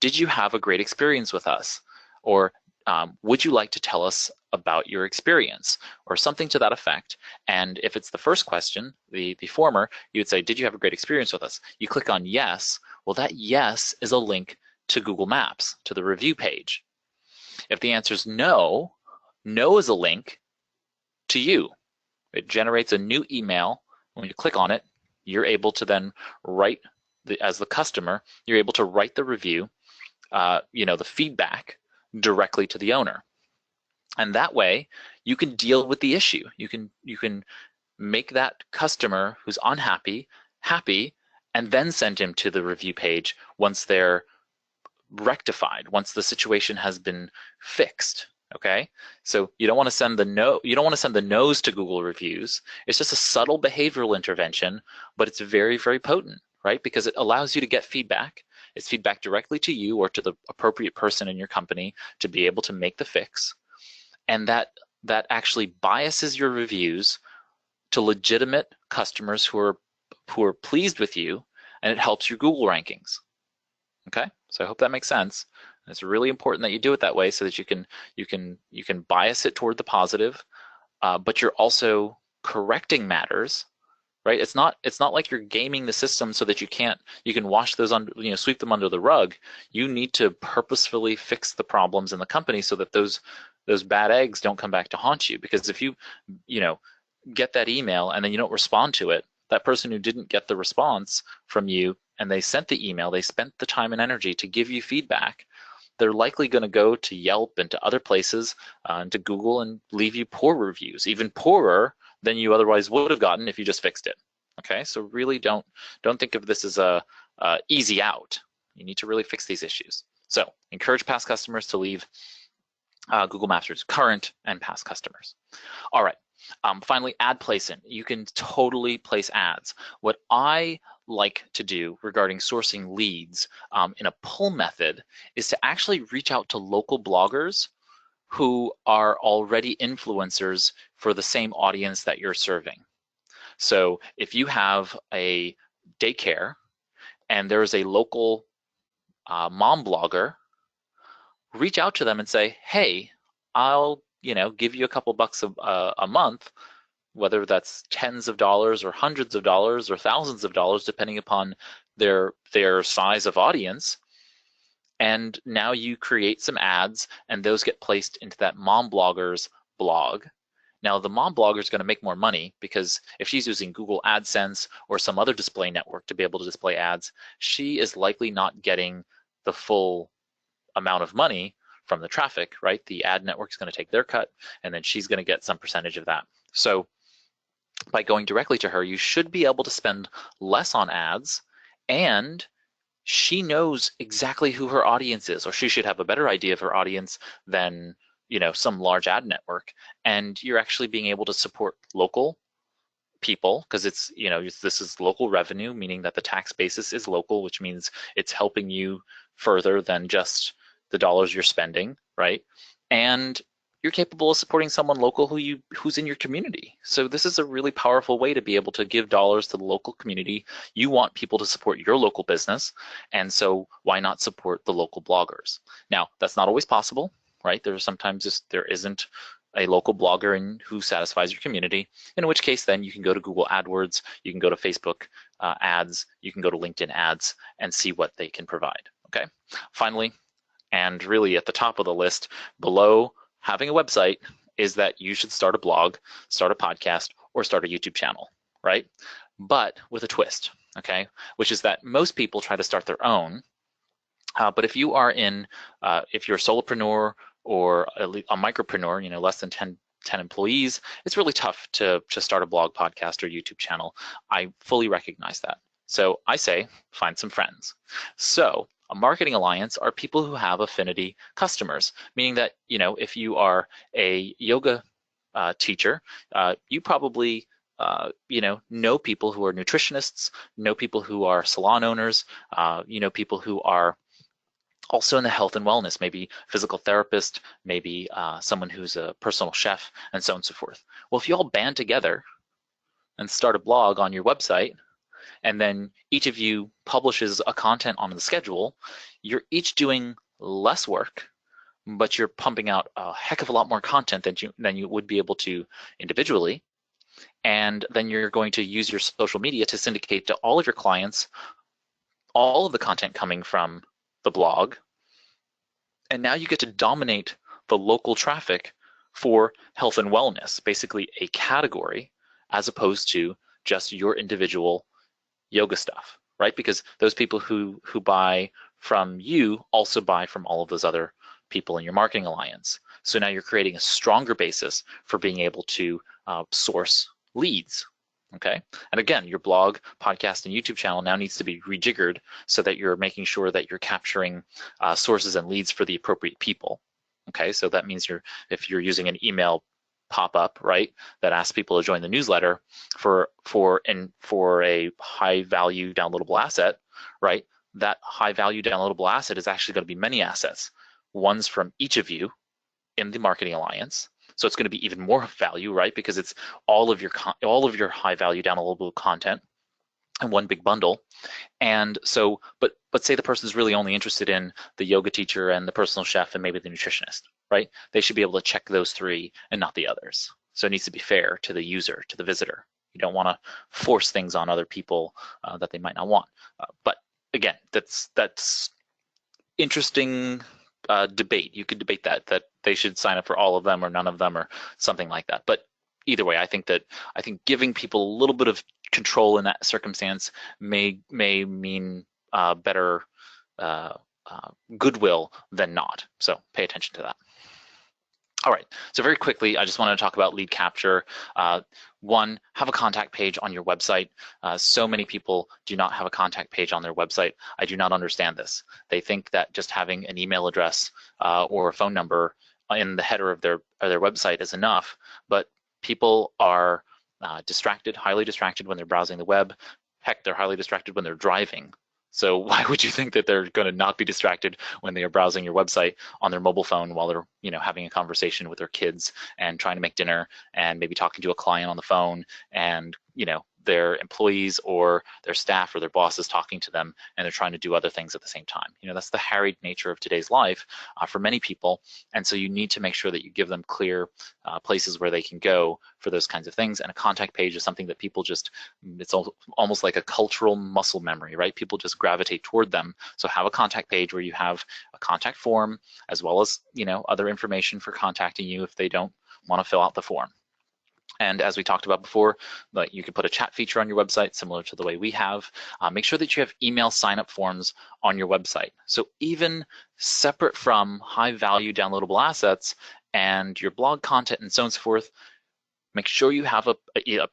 did you have a great experience with us? Or would you like to tell us about your experience, or something to that effect? And if it's the first question, the former, you would say, did you have a great experience with us? You click on yes. Well, that yes is a link to Google Maps, to the review page. If the answer is no, no is a link to you. It generates a new email. When you click on it, you're able to then write, as the customer, you're able to write the review, the feedback directly to the owner. And that way you can deal with the issue. You can make that customer who's unhappy happy, and then send him to the review page once they're rectified, once the situation has been fixed. Okay, so you don't want to send the no's to Google reviews. It's just a subtle behavioral intervention, but it's very, very potent, right? Because it allows you to get feedback. It's feedback directly to you or to the appropriate person in your company to be able to make the fix. And that actually biases your reviews to legitimate customers who are pleased with you, and it helps your Google rankings. Okay, so I hope that makes sense. It's really important that you do it that way so that you can bias it toward the positive, but you're also correcting matters, right? It's not like you're gaming the system so that you can wash those sweep them under the rug. You need to purposefully fix the problems in the company so that those bad eggs don't come back to haunt you. Because if you get that email and then you don't respond to it, that person who didn't get the response from you and they sent the email, they spent the time and energy to give you feedback, they're likely going to go to Yelp and to other places, and to Google, and leave you poor reviews, even poorer than you otherwise would have gotten if you just fixed it. Okay, so really don't think of this as a easy out. You need to really fix these issues. So encourage past customers to leave Google Maps reviews, current and past customers. All right. Finally, ad placement. You can totally place ads. What I like to do regarding sourcing leads in a pull method is to actually reach out to local bloggers who are already influencers for the same audience that you're serving. So if you have a daycare and there is a local mom blogger, reach out to them and say, hey, I'll give you a couple bucks a month, whether that's tens of dollars or hundreds of dollars or thousands of dollars, depending upon their size of audience. And now you create some ads, and those get placed into that mom blogger's blog. Now, the mom blogger is going to make more money because if she's using Google AdSense or some other display network to be able to display ads, she is likely not getting the full amount of money from the traffic, right? The ad network is going to take their cut, and then she's going to get some percentage of that. So by going directly to her, you should be able to spend less on ads, and she knows exactly who her audience is, or she should have a better idea of her audience than some large ad network. And you're actually being able to support local people because it's this is local revenue, meaning that the tax basis is local, which means it's helping you further than just the dollars you're spending, right? And you're capable of supporting someone local who's in your community. So this is a really powerful way to be able to give dollars to the local community. You want people to support your local business, and so why not support the local bloggers? Now, that's not always possible, right? There's sometimes there isn't a local blogger who satisfies your community, in which case then you can go to Google AdWords, you can go to Facebook ads, you can go to LinkedIn ads and see what they can provide, okay? Finally, and really at the top of the list, below having a website, is that you should start a blog, start a podcast, or start a YouTube channel, right? But with a twist, okay? Which is that most people try to start their own, but if you are if you're a solopreneur or a micropreneur, less than 10 employees, it's really tough to start a blog, podcast, or YouTube channel. I fully recognize that. So I say, find some friends. So a marketing alliance are people who have affinity customers, meaning that, if you are a yoga teacher, you probably know people who are nutritionists, know people who are salon owners, people who are also in the health and wellness, maybe physical therapist, maybe someone who's a personal chef, and so on and so forth. Well, if you all band together and start a blog on your website, and then each of you publishes a content on the schedule, you're each doing less work, but you're pumping out a heck of a lot more content than you would be able to individually. And then you're going to use your social media to syndicate to all of your clients all of the content coming from the blog. And now you get to dominate the local traffic for health and wellness, basically a category, as opposed to just your individual yoga stuff, right? Because those people who buy from you also buy from all of those other people in your marketing alliance. So now you're creating a stronger basis for being able to source leads, okay? And again, your blog, podcast, and YouTube channel now needs to be rejiggered so that you're making sure that you're capturing sources and leads for the appropriate people, okay? So that means if you're using an email pop-up, right, that asks people to join the newsletter for a high-value downloadable asset, right, that high-value downloadable asset is actually going to be many assets. One's from each of you in the marketing alliance, so it's going to be even more value, right, because it's all of your high-value downloadable content in one big bundle. And so, but say the person's really only interested in the yoga teacher and the personal chef and maybe the nutritionist, right? They should be able to check those three and not the others. So it needs to be fair to the user, to the visitor. You don't want to force things on other people that they might not want. But again, that's interesting debate. You could debate that they should sign up for all of them or none of them or something like that. But either way, I think giving people a little bit of control in that circumstance may mean better goodwill than not. So pay attention to that. All right, so very quickly, I just wanted to talk about lead capture. One, have a contact page on your website. So many people do not have a contact page on their website. I do not understand this. They think that just having an email address or a phone number in the header of their website is enough, but people are distracted, highly distracted when they're browsing the web. Heck, they're highly distracted when they're driving. So why would you think that they're going to not be distracted when they are browsing your website on their mobile phone while they're, having a conversation with their kids and trying to make dinner and maybe talking to a client on the phone and, their employees or their staff or their boss is talking to them and they're trying to do other things at the same time. That's the harried nature of today's life for many people. And so you need to make sure that you give them clear places where they can go for those kinds of things. And a contact page is something that people it's almost like a cultural muscle memory, right? People just gravitate toward them. So have a contact page where you have a contact form as well as, other information for contacting you if they don't want to fill out the form. And as we talked about before, you can put a chat feature on your website similar to the way we have. Make sure that you have email sign-up forms on your website. So even separate from high-value downloadable assets and your blog content and so on and so forth, make sure you have a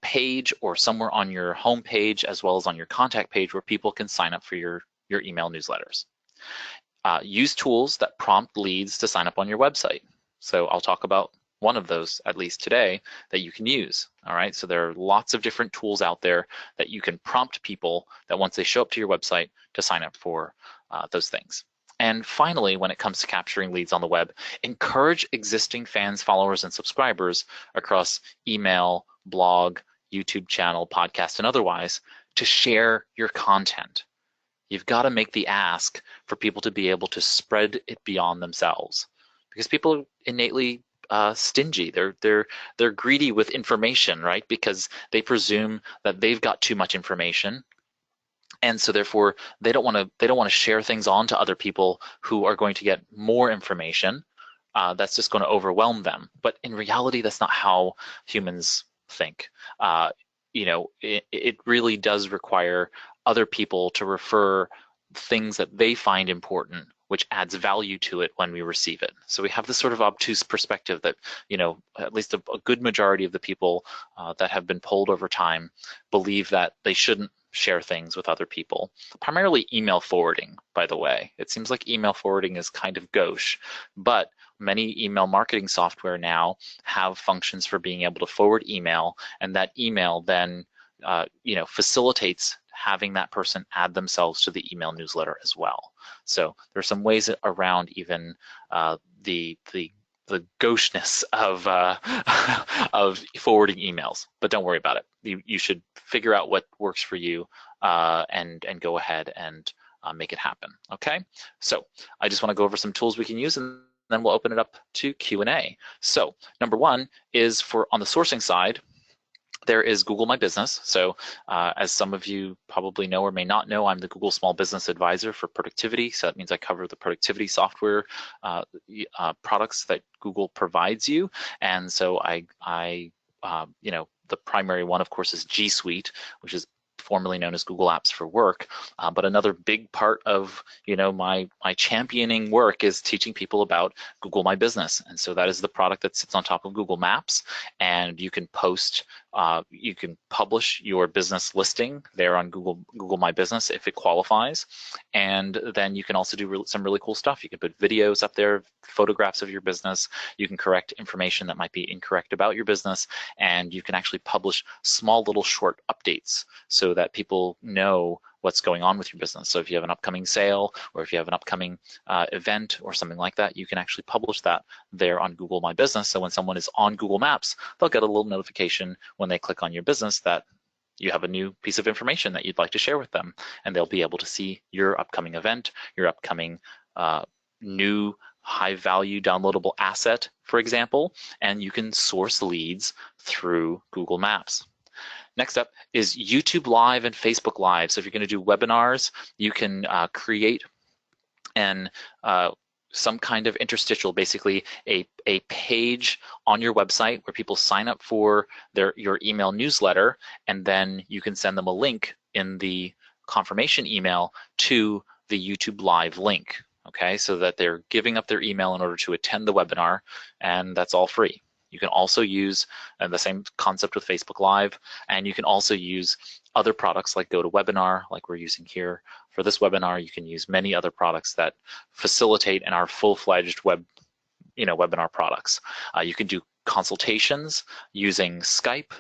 page or somewhere on your home page as well as on your contact page where people can sign up for your email newsletters. Use tools that prompt leads to sign up on your website. So I'll talk about one of those, at least today, that you can use. All right, so there are lots of different tools out there that you can prompt people that once they show up to your website to sign up for those things. And finally, when it comes to capturing leads on the web, encourage existing fans, followers, and subscribers across email, blog, YouTube channel, podcast, and otherwise to share your content. You've got to make the ask for people to be able to spread it beyond themselves, because people are innately stingy. They're greedy with information, right? Because they presume that they've got too much information, and so therefore they don't want to share things on to other people who are going to get more information. That's just going to overwhelm them. But in reality, that's not how humans think. It really does require other people to refer things that they find important, which adds value to it when we receive it. So we have this sort of obtuse perspective that, at least a good majority of the people that have been polled over time believe that they shouldn't share things with other people. Primarily email forwarding, by the way. It seems like email forwarding is kind of gauche, but many email marketing software now have functions for being able to forward email, and that email then facilitates having that person add themselves to the email newsletter as well. So there are some ways around even the gaucheness of of forwarding emails, but don't worry about it. You should figure out what works for you and go ahead and make it happen. Okay, so I just want to go over some tools we can use, and then we'll open it up to Q&A. So number one is on the sourcing side. There is Google My Business. So as some of you probably know or may not know, I'm the Google Small Business Advisor for productivity. So that means I cover the productivity software products that Google provides you. And so the primary one, of course, is G Suite, which is formerly known as Google Apps for Work. But another big part of my championing work is teaching people about Google My Business. And so that is the product that sits on top of Google Maps, and you can publish your business listing there on Google My Business if it qualifies. And then you can also do some really cool stuff. You can put videos up there, photographs of your business. You can correct information that might be incorrect about your business, and you can actually publish small little short updates so that people know what's going on with your business. So if you have an upcoming sale, or if you have an upcoming event or something like that, you can actually publish that there on Google My Business. So when someone is on Google Maps, they'll get a little notification when they click on your business that you have a new piece of information that you'd like to share with them, and they'll be able to see your upcoming event, your upcoming new high-value downloadable asset, for example, and you can source leads through Google Maps. Next up is YouTube Live and Facebook Live. So if you're going to do webinars, you can create some kind of interstitial, basically a page on your website where people sign up for your email newsletter, and then you can send them a link in the confirmation email to the YouTube Live link. Okay, so that they're giving up their email in order to attend the webinar, and that's all free. You can also use the same concept with Facebook Live, and you can also use other products like GoToWebinar, like we're using here for this webinar. You can use many other products that facilitate and are full-fledged webinar products. You can do consultations using Skype,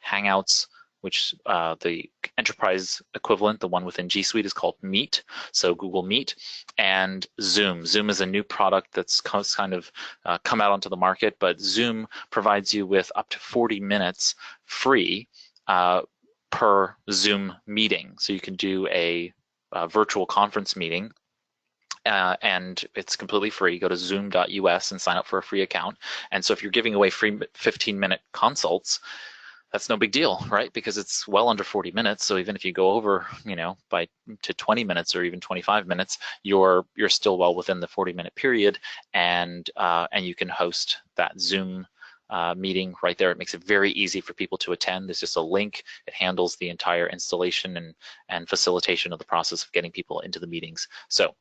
Hangouts, which the enterprise equivalent, the one within G Suite, is called Meet, so Google Meet, and Zoom. Zoom is a new product that's kind of come out onto the market, but Zoom provides you with up to 40 minutes free per Zoom meeting. So you can do a virtual conference meeting, and it's completely free. Go to zoom.us and sign up for a free account. And so if you're giving away free 15-minute consults, that's no big deal, right? Because it's well under 40 minutes. So even if you go over, to 20 minutes or even 25 minutes, you're still well within the 40-minute period, and you can host that Zoom meeting right there. It makes it very easy for people to attend. There's just a link. It handles the entire installation and facilitation of the process of getting people into the meetings. So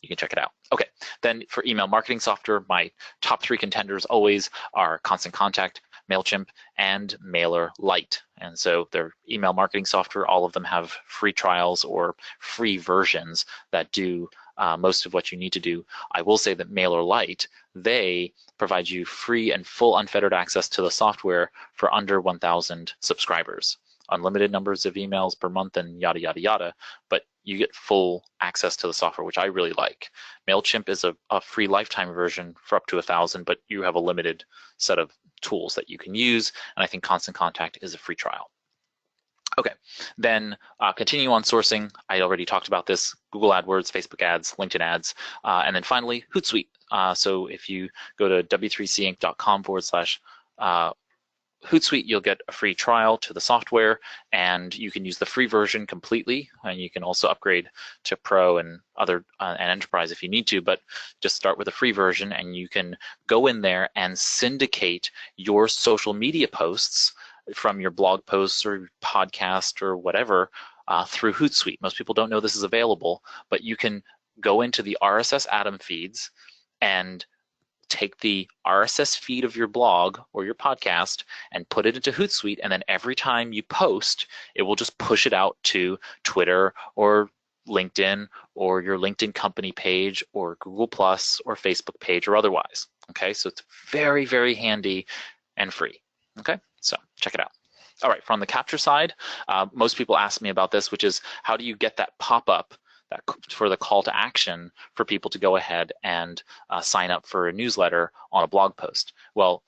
you can check it out. Okay, then for email marketing software, my top 3 contenders always are Constant Contact, MailChimp, and MailerLite. And so they're email marketing software. All of them have free trials or free versions that do most of what you need to do. I will say that MailerLite, they provide you free and full unfettered access to the software for under 1,000 subscribers. Unlimited numbers of emails per month and yada, yada, yada, but you get full access to the software, which I really like. MailChimp is a free lifetime version for up to 1,000, but you have a limited set of tools that you can use, and I think Constant Contact is a free trial. Okay, then continue on sourcing. I already talked about this: Google AdWords, Facebook ads, LinkedIn ads, and then finally Hootsuite. So if you go to w3cinc.com/Hootsuite, you'll get a free trial to the software, and you can use the free version completely, and you can also upgrade to Pro and other and Enterprise if you need to, but just start with a free version, and you can go in there and syndicate your social media posts from your blog posts or podcast or whatever through Hootsuite. Most people don't know this is available, but you can go into the RSS Atom feeds and take the RSS feed of your blog or your podcast and put it into Hootsuite, and then every time you post, it will just push it out to Twitter or LinkedIn or your LinkedIn company page or Google Plus or Facebook page or otherwise. Okay, so it's very, very handy and free. Okay, so check it out. All right, from the capture side, most people ask me about this, which is how do you get that pop-up for the call to action for people to go ahead and sign up for a newsletter on a blog post? Well,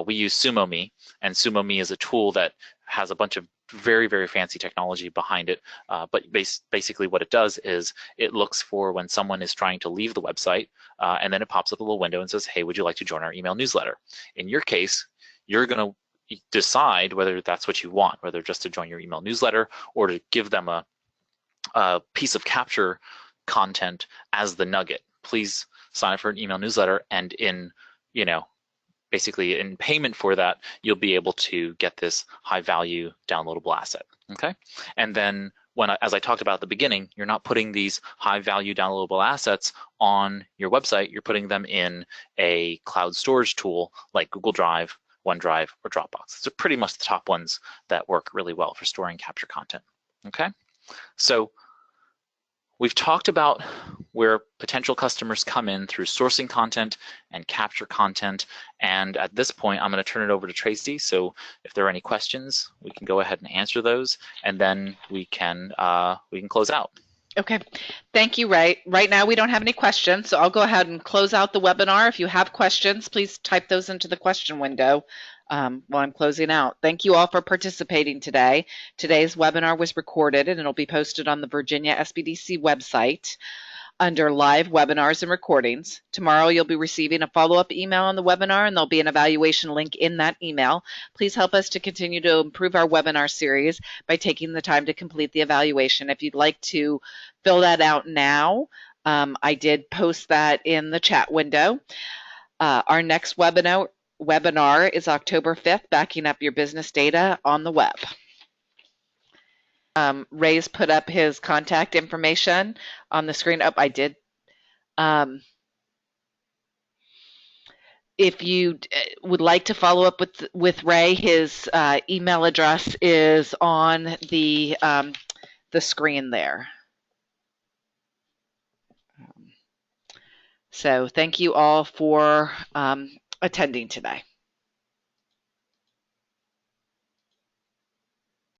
we use SumoMe, and SumoMe is a tool that has a bunch of very, very fancy technology behind it. But basically what it does is it looks for when someone is trying to leave the website, and then it pops up a little window and says, hey, would you like to join our email newsletter? In your case, you're going to decide whether that's what you want, whether just to join your email newsletter or to give them a piece of capture content as the nugget. Please sign up for an email newsletter, and basically in payment for that, you'll be able to get this high value downloadable asset. Okay, and then as I talked about at the beginning, you're not putting these high value downloadable assets on your website. You're putting them in a cloud storage tool like Google Drive, OneDrive, or Dropbox. These are pretty much the top ones that work really well for storing capture content. Okay, so we've talked about where potential customers come in through sourcing content and capture content, and at this point I'm going to turn it over to Tracy. So if there are any questions, we can go ahead and answer those, and then we can close out. Okay, thank you, Ray. Right now we don't have any questions, so I'll go ahead and close out the webinar. If you have questions, please type those into the question window while I'm closing out. Thank you all for participating today. Today's webinar was recorded and it'll be posted on the Virginia SBDC website under live webinars and recordings. Tomorrow you'll be receiving a follow-up email on the webinar, and there'll be an evaluation link in that email. Please help us to continue to improve our webinar series by taking the time to complete the evaluation. If you'd like to fill that out now, I did post that in the chat window. Our next webinar is October 5th, Backing Up Your Business Data on the Web. Ray's put up his contact information on the screen. Oh, I did. If you would like to follow up with Ray, his email address is on the screen there. So thank you all for attending today.